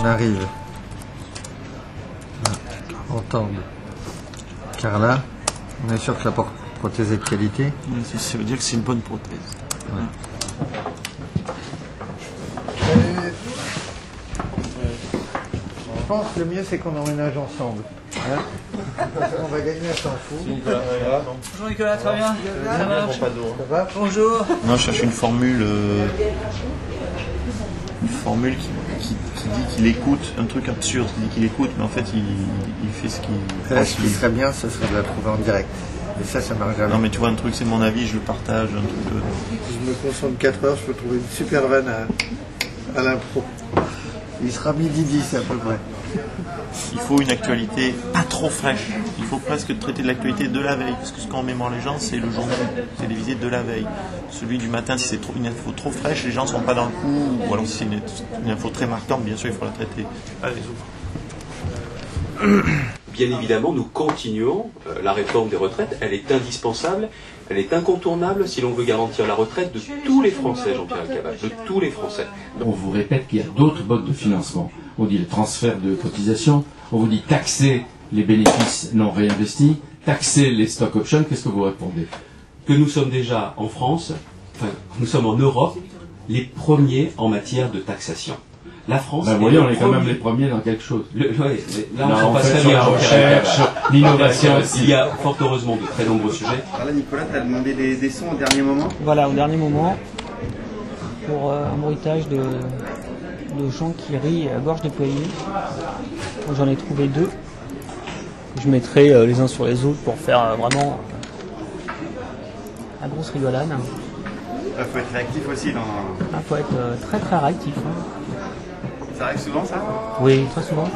on arrive à entendre Carla, on est sûr que la prothèse est de qualité. Ça veut dire que c'est une bonne prothèse. Ouais. Je pense que le mieux c'est qu'on emménage ensemble. Hein, on va gagner à s'en foutre. Bonjour Nicolas, ça va bien? Ça marche? Ça va? Bonjour. Non, je cherche une formule qui dit qu'il écoute, un truc absurde, qui dit qu'il écoute, mais en fait il fait ce qu'il... Là, ce qui serait bien, ce serait de la trouver en direct. Et ça marche jamais. Non mais tu vois, un truc, c'est mon avis, je le partage, un truc... Si je me concentre 4 heures, je peux trouver une super vanne à l'impro. Il sera midi 10 à peu près. Il faut une actualité pas trop fraîche. Il faut presque traiter de l'actualité de la veille. Parce que ce qu'on mémoire les gens, c'est le journal télévisé de la veille. Celui du matin, si c'est une info trop fraîche, les gens ne sont pas dans le coup. Ou alors si c'est une info très marquante, bien sûr, il faut la traiter. Pas les autres. Bien évidemment, nous continuons la réforme des retraites. Elle est indispensable, elle est incontournable si l'on veut garantir la retraite de tous les Français, Jean-Pierre Elkabbach, de tous les Français. On vous répète qu'il y a d'autres modes de financement. On dit le transfert de cotisation, on vous dit taxer les bénéfices non réinvestis, taxer les stock options. Qu'est-ce que vous répondez? Que nous sommes déjà en France, enfin, nous sommes en Europe, les premiers en matière de taxation. La France. Ben, voyez, on est quand même les premiers dans quelque chose. Là, on passe très bien la recherche, l'innovation. Il y a fort heureusement de très nombreux sujets. Alors là, Nicolas, tu as demandé des sons au dernier moment. Voilà, au dernier moment, pour un bruitage de gens qui rient à gorge déployée. J'en ai trouvé 2. Je mettrai les uns sur les autres pour faire vraiment la grosse rigolade. Il faut être réactif aussi dans... Il faut être très très réactif. Hein. Ça arrive souvent, ça? Oui, très souvent.